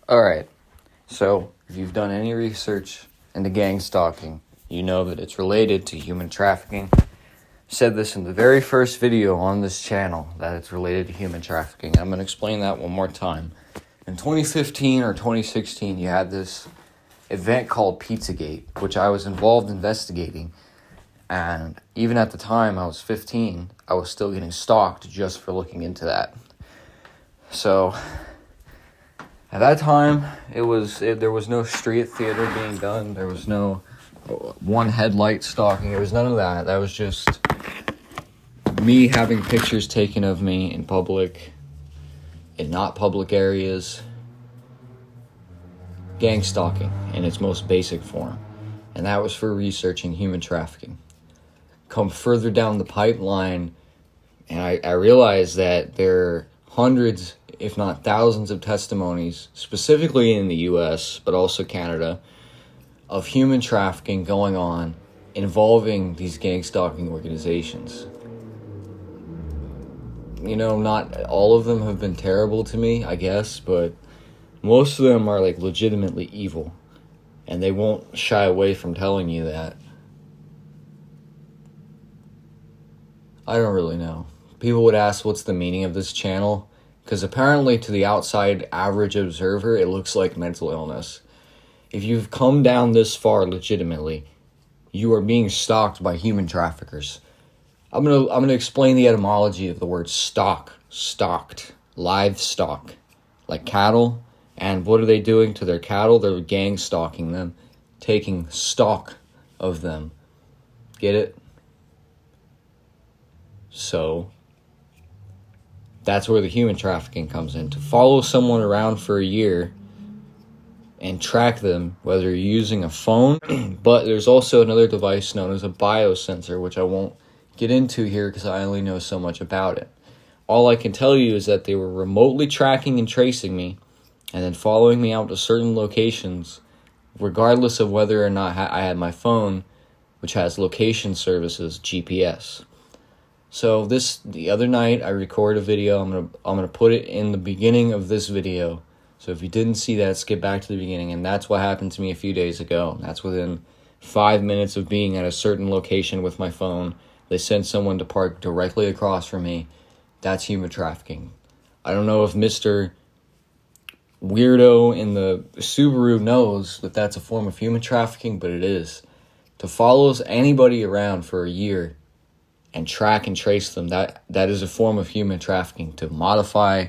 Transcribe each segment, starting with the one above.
Alright, so if you've done any research into gang stalking, you know that it's related to human trafficking. I said this in the very first video on this channel, that it's related to human trafficking. I'm going to explain that one more time. In 2015 or 2016, you had this event called Pizzagate, which I was involved investigating. And even at the time, I was 15, I was still getting stalked just for looking into that. So at that time, there was no street theater being done. There was no one headlight stalking. There was none of that. That was just me having pictures taken of me in public, in not public areas. Gang stalking in its most basic form. And that was for researching human trafficking. Come further down the pipeline, and I realized that there are hundreds, if not thousands, of testimonies, specifically in the US, but also Canada, of human trafficking going on involving these gang stalking organizations. You know, not all of them have been terrible to me, I guess, but most of them are like legitimately evil, and they won't shy away from telling you that. I don't really know. People would ask what's the meaning of this channel, because apparently to the outside average observer, it looks like mental illness. If you've come down this far legitimately, you are being stalked by human traffickers. I'm gonna explain the etymology of the word stalk, stalked, livestock, like cattle. And what are they doing to their cattle? They're gang stalking them, taking stock of them. Get it? So that's where the human trafficking comes in. To follow someone around for a year and track them, whether you're using a phone, but there's also another device known as a biosensor, which I won't get into here because I only know so much about it. All I can tell you is that they were remotely tracking and tracing me and then following me out to certain locations, regardless of whether or not I had my phone, which has location services, GPS. So the other night, I recorded a video. I'm gonna put it in the beginning of this video. So if you didn't see that, skip back to the beginning. And that's what happened to me a few days ago. That's within 5 minutes of being at a certain location with my phone. They sent someone to park directly across from me. That's human trafficking. I don't know if Mr. Weirdo in the Subaru knows that that's a form of human trafficking, but it is. To follow anybody around for a year and track and trace them, that is a form of human trafficking. To modify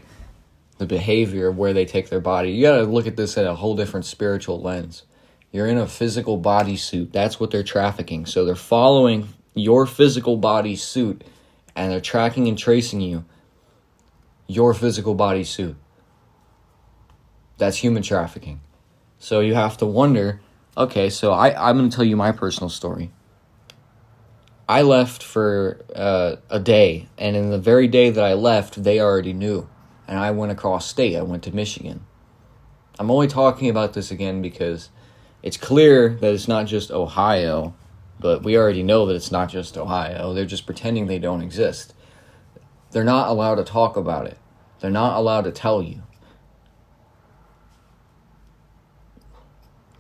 the behavior of where they take their body. You gotta look at this at a whole different spiritual lens. You're in a physical bodysuit. That's what they're trafficking. So they're following your physical bodysuit and they're tracking and tracing you, your physical bodysuit. That's human trafficking. So you have to wonder, okay, so I'm going to tell you my personal story. I left for a day, and in the very day that I left, they already knew. And I went across state. I went to Michigan. I'm only talking about this again because it's clear that it's not just Ohio, but we already know that it's not just Ohio. They're just pretending they don't exist. They're not allowed to talk about it. They're not allowed to tell you.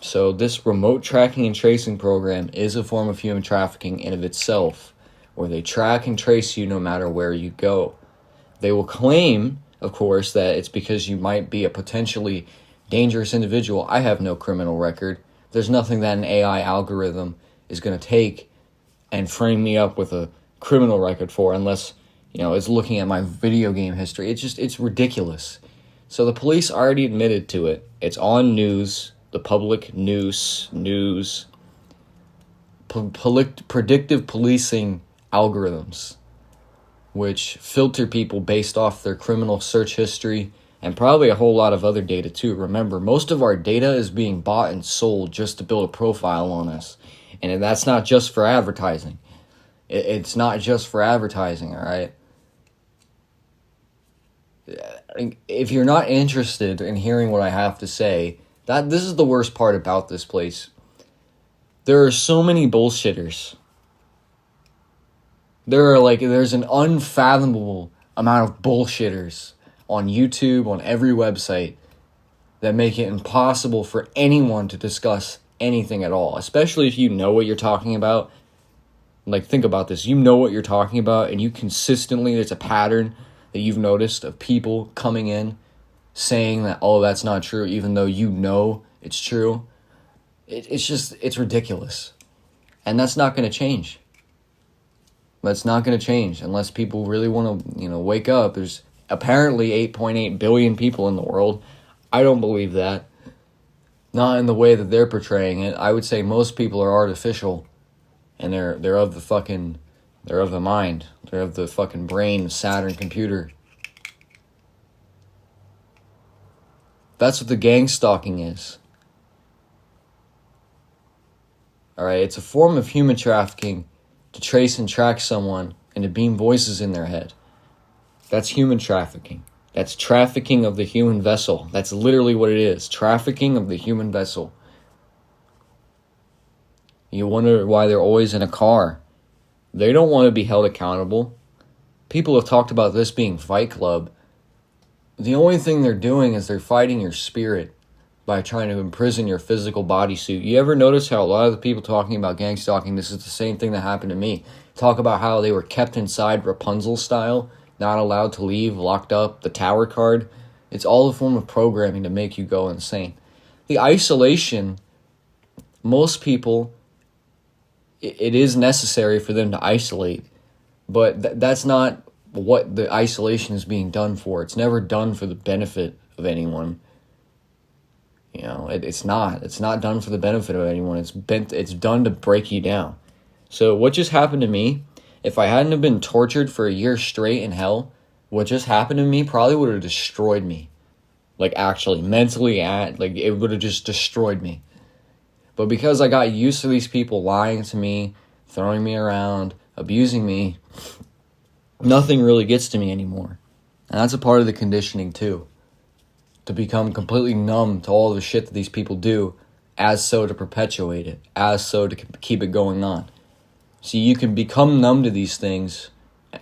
So this remote tracking and tracing program is a form of human trafficking in of itself, where they track and trace you no matter where you go. They will claim, of course, that it's because you might be a potentially dangerous individual. I have no criminal record. There's nothing that an AI algorithm is going to take and frame me up with a criminal record for, unless, it's looking at my video game history. It's ridiculous. So the police already admitted to it. It's on news. The public news, predictive policing algorithms, which filter people based off their criminal search history and probably a whole lot of other data too. Remember, most of our data is being bought and sold just to build a profile on us. And that's not just for advertising. It's not just for advertising, all right? If you're not interested in hearing what I have to say, this is the worst part about this place. There are so many bullshitters. There's an unfathomable amount of bullshitters on YouTube, on every website. that make it impossible for anyone to discuss anything at all, especially if you know what you're talking about. Like, think about this. You know what you're talking about, and you consistently, there's a pattern that you've noticed of people coming in saying that, oh, that's not true, even though you know it's true. It's ridiculous. And that's not going to change. That's not going to change unless people really want to, wake up. There's apparently 8.8 billion people in the world. I don't believe that. Not in the way that they're portraying it. I would say most people are artificial. And they're of the mind. They're of the fucking brain, Saturn computer. That's what the gangstalking is. Alright, it's a form of human trafficking to trace and track someone and to beam voices in their head. That's human trafficking. That's trafficking of the human vessel. That's literally what it is. Trafficking of the human vessel. You wonder why they're always in a car. They don't want to be held accountable. People have talked about this being Fight Club. The only thing they're doing is they're fighting your spirit by trying to imprison your physical bodysuit. You ever notice how a lot of the people talking about gangstalking, this is the same thing that happened to me, talk about how they were kept inside Rapunzel style, not allowed to leave, locked up, the tower card. It's all a form of programming to make you go insane. The isolation, most people, it is necessary for them to isolate, but that's not what the isolation is being done for. It's never done for the benefit of anyone. It's not done for the benefit of anyone. It's done to break you down. So what just happened to me, if I hadn't have been tortured for a year straight in hell, what just happened to me probably would have destroyed me. Like, actually, mentally, it would have just destroyed me. But because I got used to these people lying to me, throwing me around, abusing me, nothing really gets to me anymore. And that's a part of the conditioning too. To become completely numb to all the shit that these people do, as so to perpetuate it, as so to keep it going on. See, you can become numb to these things,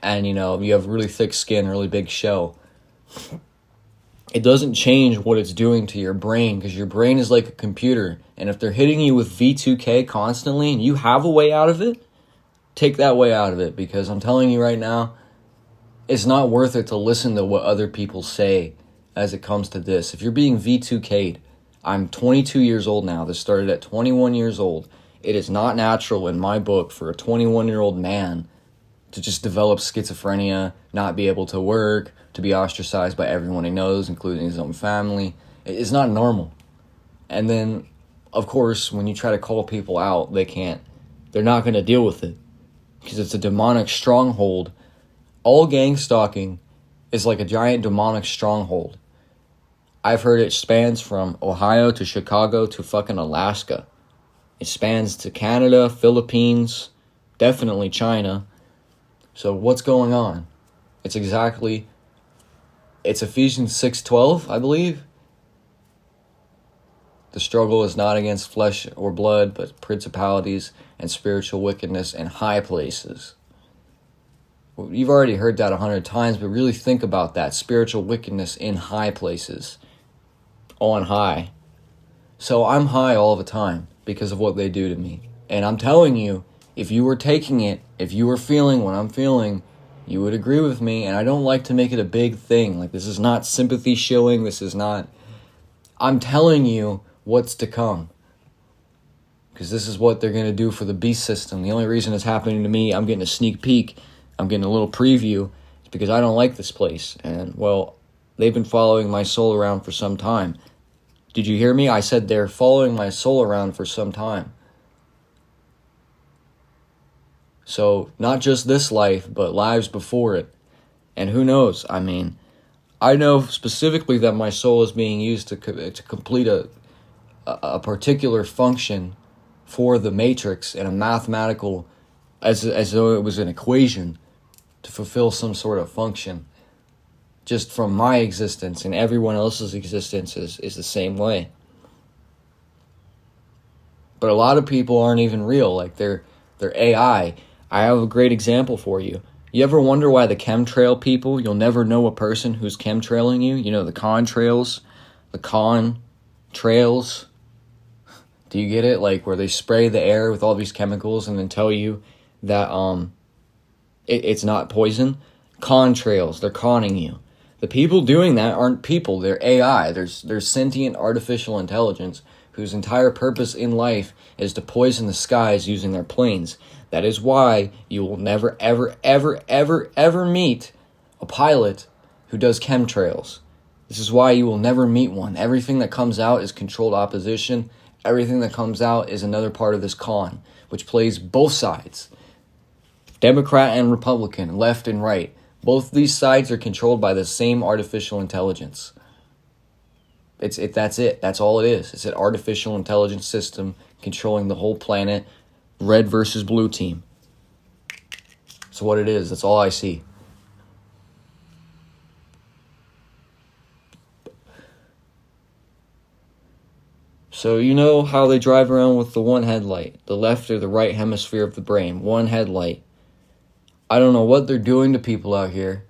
and you have really thick skin, really big shell. It doesn't change what it's doing to your brain, because your brain is like a computer. And if they're hitting you with V2K constantly and you have a way out of it, take that way out of it. Because I'm telling you right now, it's not worth it to listen to what other people say as it comes to this. If you're being V2K'd, I'm 22 years old now. This started at 21 years old. It is not natural in my book for a 21-year-old man to just develop schizophrenia, not be able to work, to be ostracized by everyone he knows, including his own family. It's not normal. And then, of course, when you try to call people out, they're not going to deal with it. Because it's a demonic stronghold. All gang stalking is like a giant demonic stronghold. I've heard it spans from Ohio to Chicago to fucking Alaska. It spans to Canada, Philippines, definitely China. So what's going on? It's Ephesians 6:12, I believe. The struggle is not against flesh or blood, but principalities and spiritual wickedness in high places. Well, you've already heard that 100 times, but really think about that. Spiritual wickedness in high places. On high. So I'm high all the time because of what they do to me. And I'm telling you, if you were taking it, if you were feeling what I'm feeling, you would agree with me. And I don't like to make it a big thing. Like, this is not sympathy shilling. This is not... I'm telling you what's to come. Because this is what they're going to do for the beast system. The only reason it's happening to me, I'm getting a sneak peek, I'm getting a little preview, is because I don't like this place. And, well, they've been following my soul around for some time. Did you hear me? I said they're following my soul around for some time. So, not just this life, but lives before it. And who knows? I mean, I know specifically that my soul is being used to complete a particular function for the matrix in a mathematical, as though it was an equation to fulfill some sort of function. Just from my existence, and everyone else's existence is the same way. But a lot of people aren't even real, like they're AI. I have a great example for you. You ever wonder why the chemtrail people, you'll never know a person who's chemtrailing you? You know, the contrails, the trails. Do you get it? Like where they spray the air with all these chemicals and then tell you that it's not poison. Contrails, they're conning you. The people doing that aren't people, they're AI. There's sentient artificial intelligence whose entire purpose in life is to poison the skies using their planes. That is why you will never, ever, ever, ever, ever meet a pilot who does chemtrails. This is why you will never meet one. Everything that comes out is controlled opposition. Everything that comes out is another part of this con, which plays both sides. Democrat and Republican, left and right. Both these sides are controlled by the same artificial intelligence. That's it. That's all it is. It's an artificial intelligence system controlling the whole planet. Red versus blue team. That's what it is. That's all I see. So you know how they drive around with the one headlight, the left or the right hemisphere of the brain, one headlight. I don't know what they're doing to people out here,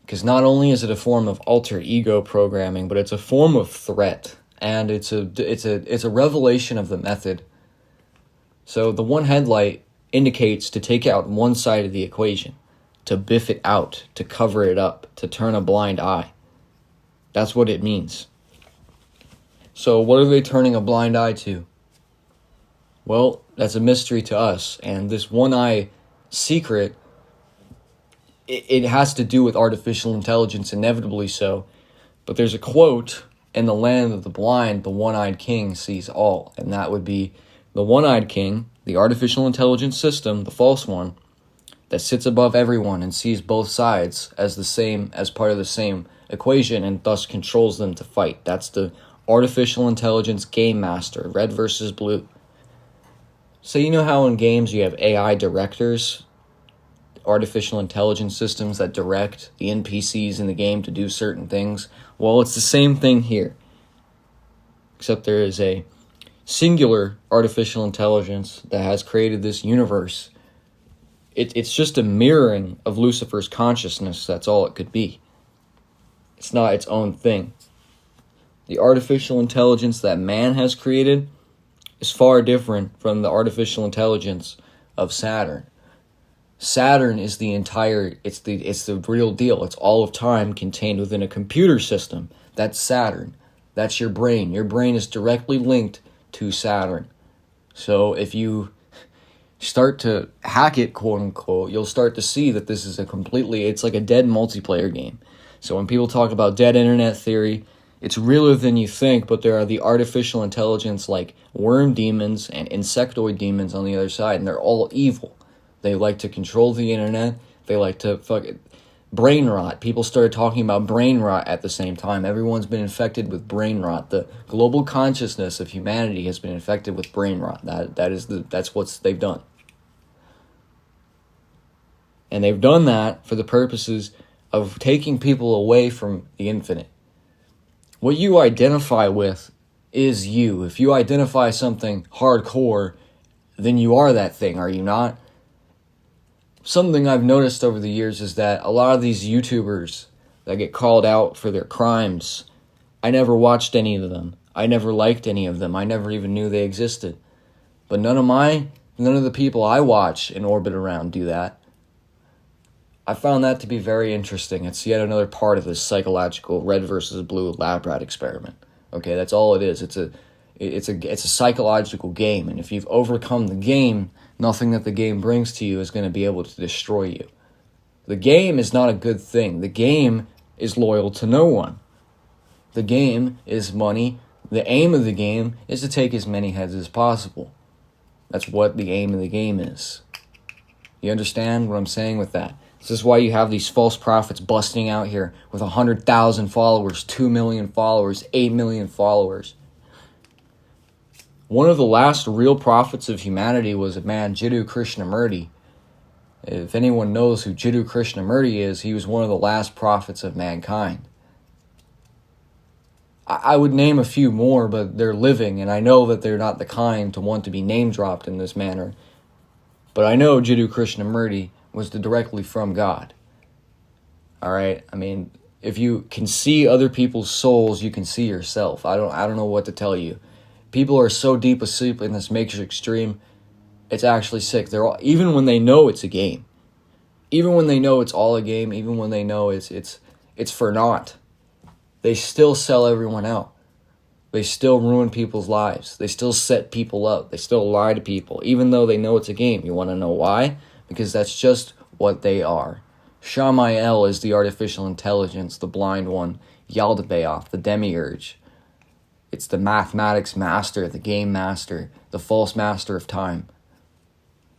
because not only is it a form of alter ego programming, but it's a form of threat, and it's a revelation of the method. So the one headlight indicates to take out one side of the equation, to biff it out, to cover it up, to turn a blind eye. That's what it means. So what are they turning a blind eye to? Well, that's a mystery to us, and this one eye secret, it has to do with artificial intelligence, inevitably so. But there's a quote, in the land of the blind, the one-eyed king sees all. And that would be the one-eyed king, the artificial intelligence system, the false one, that sits above everyone and sees both sides as part of the same equation and thus controls them to fight. That's the artificial intelligence game master, red versus blue. So you know how in games you have AI directors, artificial intelligence systems that direct the NPCs in the game to do certain things? Well, it's the same thing here, except there is a singular artificial intelligence that has created this universe. It's just a mirroring of Lucifer's consciousness. That's all it could be. It's not its own thing. The artificial intelligence that man has created is far different from the artificial intelligence of Saturn. Saturn is it's the real deal. It's all of time contained within a computer system. That's Saturn. That's your brain. Your brain is directly linked to Saturn. So if you start to hack it, quote unquote, you'll start to see that this is it's like a dead multiplayer game. So when people talk about dead internet theory, it's realer than you think, but there are the artificial intelligence like worm demons and insectoid demons on the other side, and they're all evil. They like to control the internet. They like to brain rot. People started talking about brain rot at the same time. Everyone's been infected with brain rot. The global consciousness of humanity has been infected with brain rot. That's what they've done. And they've done that for the purposes of taking people away from the infinite. What you identify with is you. If you identify something hardcore, then you are that thing, are you not? Something I've noticed over the years is that a lot of these YouTubers that get called out for their crimes, I never watched any of them. I never liked any of them. I never even knew they existed. But none of the people I watch and orbit around do that. I found that to be very interesting. It's yet another part of this psychological red versus blue lab rat experiment. Okay, that's all it is. It's a psychological game, and if you've overcome the game, nothing that the game brings to you is going to be able to destroy you. The game is not a good thing. The game is loyal to no one. The game is money. The aim of the game is to take as many heads as possible. That's what the aim of the game is. You understand what I'm saying with that? This is why you have these false prophets busting out here with 100,000 followers, 2 million followers, 8 million followers. One of the last real prophets of humanity was a man, Jiddu Krishnamurti. If anyone knows who Jiddu Krishnamurti is, he was one of the last prophets of mankind. I would name a few more, but they're living, and I know that they're not the kind to want to be name-dropped in this manner. But I know Jiddu Krishnamurti was directly from God. Alright? I mean, If you can see other people's souls, you can see yourself. I don't know what to tell you. People are so deep asleep in this Matrix dream, it's actually sick. Even when they know it's a game, even when they know it's all a game, even when they know it's for naught, they still sell everyone out. They still ruin people's lives. They still set people up. They still lie to people, even though they know it's a game. You want to know why? Because that's just what they are. Shamael is the artificial intelligence, the blind one. Yaldabaoth, the demiurge. It's the mathematics master, the game master, the false master of time.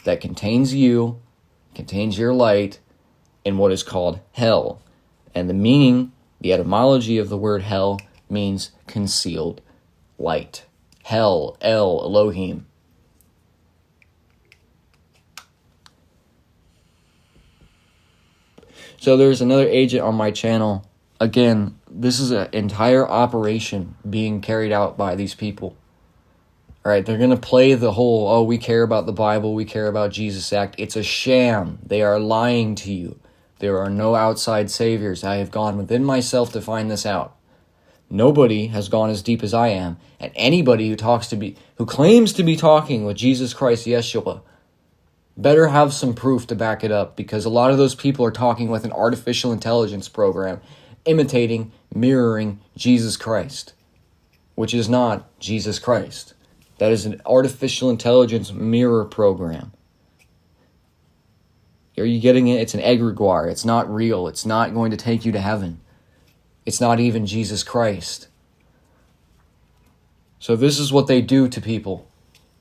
That contains you, contains your light, in what is called hell. And the meaning, the etymology of the word hell, means concealed light. Hell, El, Elohim. So there's another agent on my channel. Again, this is an entire operation being carried out by these people. All right, they're going to play the whole, oh, we care about the Bible, we care about Jesus act. It's a sham. They are lying to you. There are no outside saviors. I have gone within myself to find this out. Nobody has gone as deep as I am. And anybody who claims to be talking with Jesus Christ, Yeshua, better have some proof to back it up, because a lot of those people are talking with an artificial intelligence program, imitating, mirroring Jesus Christ, which is not Jesus Christ. That is an artificial intelligence mirror program. Are you getting it? It's an egregore. It's not real. It's not going to take you to heaven. It's not even Jesus Christ. So this is what they do to people.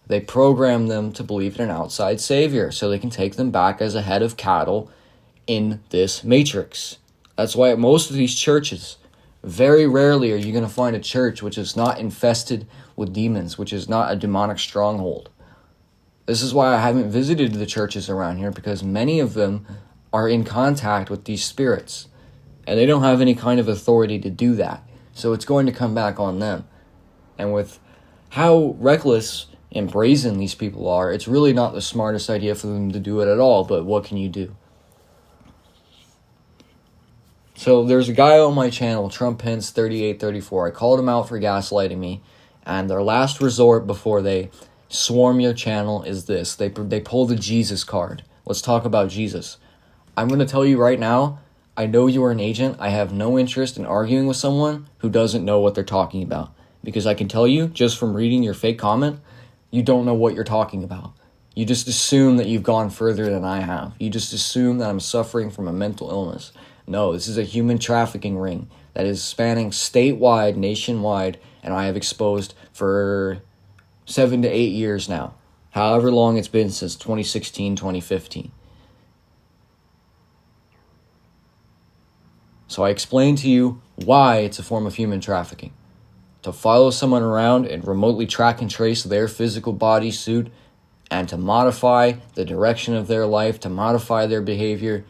They program them to believe in an outside savior so they can take them back as a head of cattle in this matrix. That's why at most of these churches, very rarely are you going to find a church which is not infested with demons, which is not a demonic stronghold. This is why I haven't visited the churches around here, because many of them are in contact with these spirits, and they don't have any kind of authority to do that. So it's going to come back on them. And with how reckless and brazen these people are, it's really not the smartest idea for them to do it at all, but what can you do? So there's a guy on my channel, Trump Pence 3834. I called him out for gaslighting me, and their last resort before they swarm your channel is this. They pull the Jesus card. Let's talk about Jesus. I'm going to tell you right now, I know you are an agent. I have no interest in arguing with someone who doesn't know what they're talking about. Because I can tell you, just from reading your fake comment, you don't know what you're talking about. You just assume that you've gone further than I have. You just assume that I'm suffering from a mental illness. No, this is a human trafficking ring that is spanning statewide, nationwide, and I have exposed for 7 to 8 years now. However long it's been since 2016, 2015. So I explained to you why it's a form of human trafficking. To follow someone around and remotely track and trace their physical bodysuit, and to modify the direction of their life, to modify their behavior,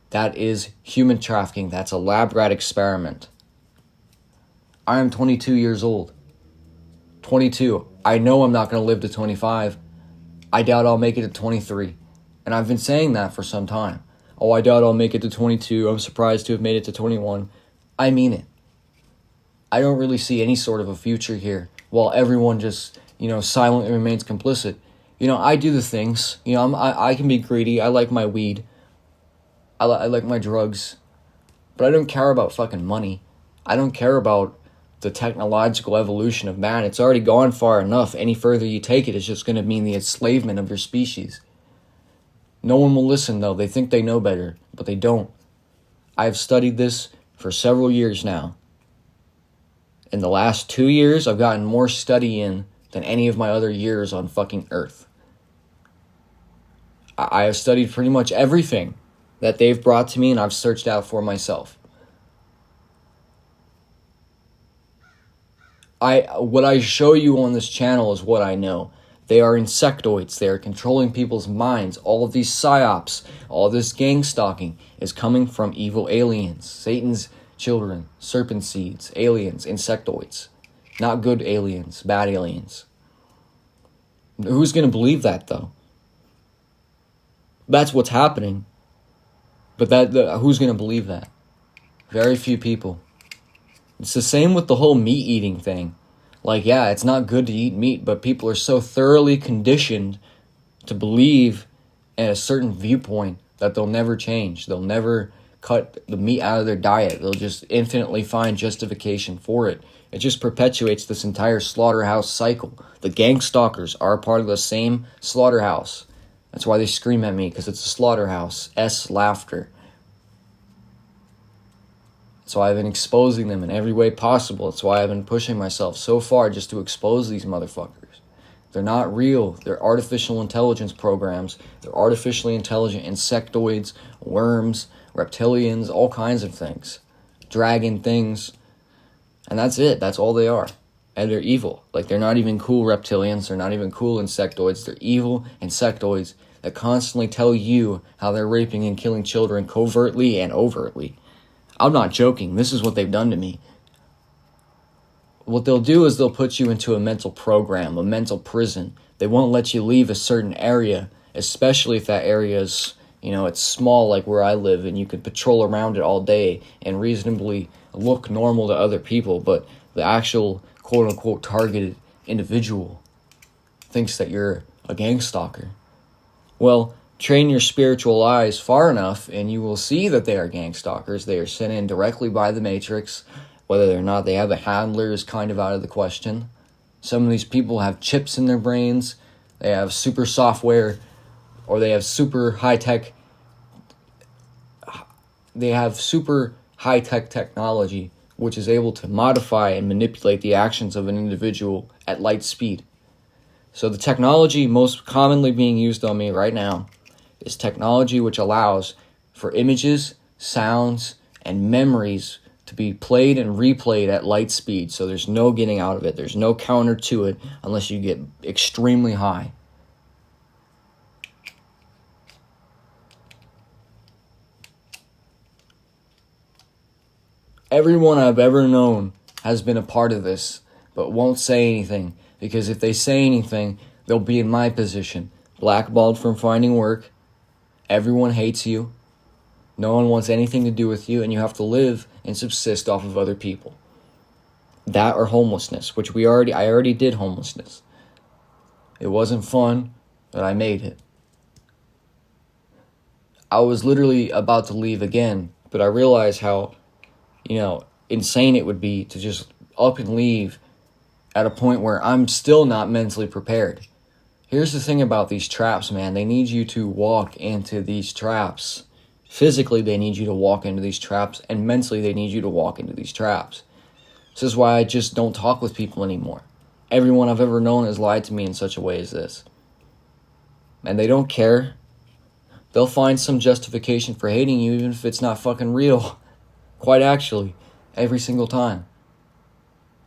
that is human trafficking. That's a lab rat experiment. I am 22 years old. 22. I know I'm not going to live to 25. I doubt I'll make it to 23. And I've been saying that for some time. Oh, I doubt I'll make it to 22. I'm surprised to have made it to 21. I mean it. I don't really see any sort of a future here while everyone just, silently remains complicit. I do the things. I can be greedy. I like my weed. I like my drugs. But I don't care about fucking money. I don't care about the technological evolution of man. It's already gone far enough. Any further you take it, it's just going to mean the enslavement of your species. No one will listen, though. They think they know better, but they don't. I've studied this for several years now. In the last 2 years, I've gotten more study in than any of my other years on fucking Earth. I have studied pretty much everything that they've brought to me, and I've searched out for myself. What I show you on this channel is what I know. They are insectoids. They are controlling people's minds. All of these psyops, all this gangstalking is coming from evil aliens. Satan's children, serpent seeds, aliens, insectoids. Not good aliens, bad aliens. Who's going to believe that, though? That's what's happening. But who's going to believe that? Very few people. It's the same with the whole meat eating thing. Like, yeah, it's not good to eat meat, but people are so thoroughly conditioned to believe in a certain viewpoint that they'll never change. They'll never cut the meat out of their diet. They'll just infinitely find justification for it. It just perpetuates this entire slaughterhouse cycle. The Gangstalkers are a part of the same slaughterhouse. That's why they scream at me, because it's a slaughterhouse. Laughter. That's why I've been exposing them in every way possible. That's why I've been pushing myself so far just to expose these motherfuckers. They're not real. They're artificial intelligence programs. They're artificially intelligent insectoids, worms, reptilians, all kinds of things. Dragon things. And that's it. That's all they are. And they're evil. Like, they're not even cool reptilians. They're not even cool insectoids. They're evil insectoids that constantly tell you how they're raping and killing children covertly and overtly. I'm not joking. This is what they've done to me. What they'll do is they'll put you into a mental program, a mental prison. They won't let you leave a certain area, especially if that area is, it's small like where I live, and you can patrol around it all day and reasonably look normal to other people, but the actual quote-unquote targeted individual thinks that you're a gang stalker. Well, train your spiritual eyes far enough and you will see that they are gang stalkers. They are sent in directly by the Matrix. Whether or not they have a handler is kind of out of the question. Some of these people have chips in their brains. They have super software, or they have super high-tech. They have super high-tech technology which is able to modify and manipulate the actions of an individual at light speed. So the technology most commonly being used on me right now is technology which allows for images, sounds, and memories to be played and replayed at light speed. So there's no getting out of it. There's no counter to it unless you get extremely high. Everyone I've ever known has been a part of this, but won't say anything, because if they say anything, they'll be in my position. Blackballed from finding work. Everyone hates you. No one wants anything to do with you, and you have to live and subsist off of other people. That or homelessness, which I already did homelessness. It wasn't fun, but I made it. I was literally about to leave again, but I realized how, insane it would be to just up and leave at a point where I'm still not mentally prepared. Here's the thing about these traps, man. They need you to walk into these traps. Physically, they need you to walk into these traps, and mentally, they need you to walk into these traps. This is why I just don't talk with people anymore. Everyone I've ever known has lied to me in such a way as this. And they don't care. They'll find some justification for hating you, even if it's not fucking real. Quite actually, every single time.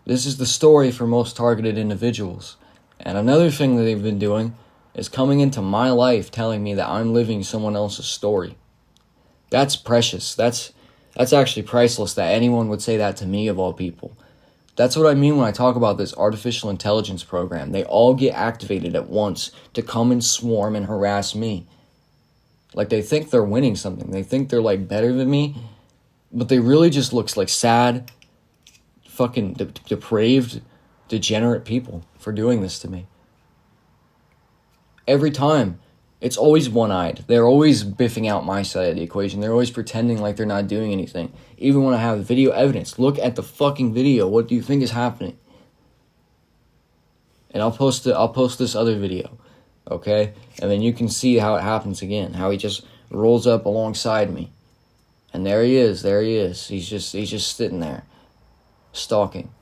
This is the story for most targeted individuals. And another thing that they've been doing is coming into my life telling me that I'm living someone else's story. That's precious. That's actually priceless that anyone would say that to me, of all people. That's what I mean when I talk about this artificial intelligence program. They all get activated at once to come and swarm and harass me. Like, they think they're winning something. They think they're, better than me. But they really just look like sad, fucking depraved, degenerate people for doing this to me. Every time. It's always one-eyed. They're always biffing out my side of the equation. They're always pretending like they're not doing anything. Even when I have video evidence. Look at the fucking video. What do you think is happening? And I'll post this other video. Okay? And then you can see how it happens again. How he just rolls up alongside me. And there he is. He's just sitting there. Stalking.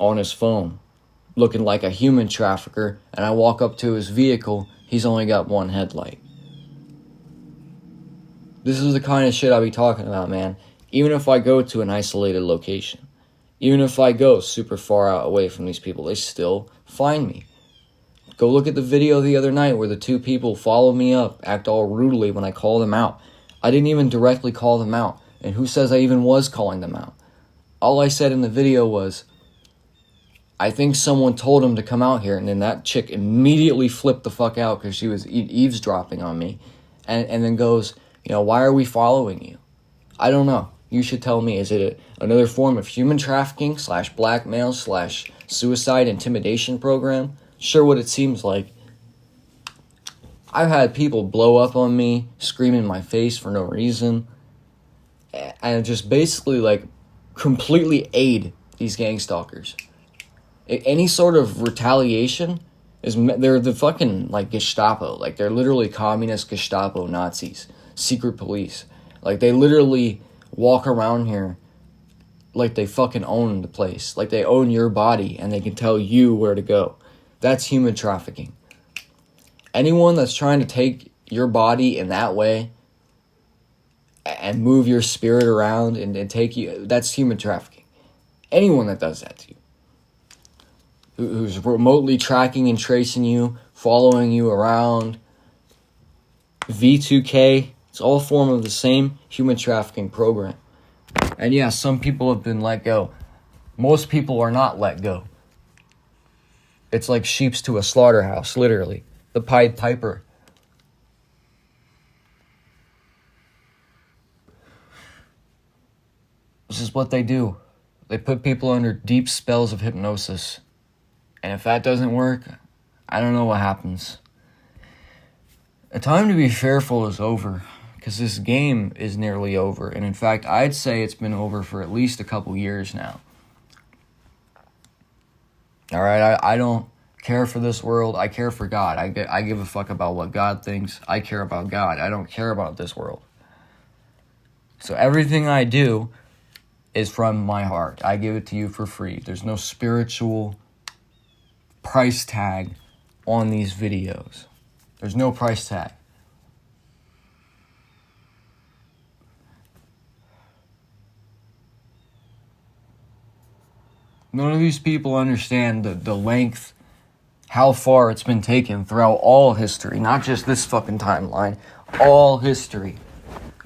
On his phone. Looking like a human trafficker. And I walk up to his vehicle. He's only got one headlight. This is the kind of shit I be talking about, man. Even if I go to an isolated location. Even if I go super far out away from these people, they still find me. Go look at the video the other night where the two people follow me up, act all rudely when I call them out. I didn't even directly call them out. And who says I even was calling them out? All I said in the video was, I think someone told him to come out here, and then that chick immediately flipped the fuck out because she was eavesdropping on me, and then goes, why are we following you? I don't know. You should tell me, is it another form of human trafficking / blackmail / suicide intimidation program? Sure, what it seems like. I've had people blow up on me, scream in my face for no reason, and just basically like completely aid these gang stalkers. Any sort of retaliation they're the fucking like Gestapo. Like they're literally communist Gestapo Nazis, secret police. Like they literally walk around here like they fucking own the place. Like they own your body and they can tell you where to go. That's human trafficking. Anyone that's trying to take your body in that way and move your spirit around and take you, that's human trafficking. Anyone that does that to you, who's remotely tracking and tracing you, following you around, V2K, it's all form of the same human trafficking program. And yeah, some people have been let go. Most people are not let go. It's like sheeps to a slaughterhouse, literally. The Pied Piper. This is what they do. They put people under deep spells of hypnosis. And if that doesn't work, I don't know what happens. The time to be fearful is over, because this game is nearly over. And in fact, I'd say it's been over for at least a couple years now. Alright, I don't care for this world. I care for God. I give a fuck about what God thinks. I care about God. I don't care about this world. So everything I do is from my heart. I give it to you for free. There's no spiritual price tag on these videos. There's no price tag. None of these people understand the length, how far it's been taken throughout all history, not just this fucking timeline, all history.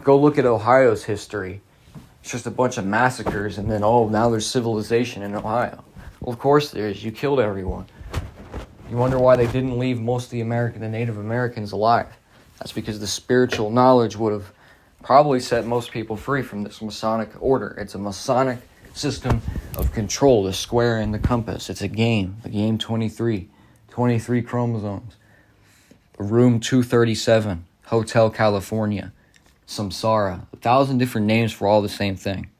Go look at Ohio's history. It's just a bunch of massacres, and then, now there's civilization in Ohio. Well, of course there is. You killed everyone. You wonder why they didn't leave most of the Native Americans alive. That's because the spiritual knowledge would have probably set most people free from this Masonic order. It's a Masonic system of control, the square and the compass. It's a game, the game 23 chromosomes. Room 237, Hotel California, Samsara, 1,000 different names for all the same thing.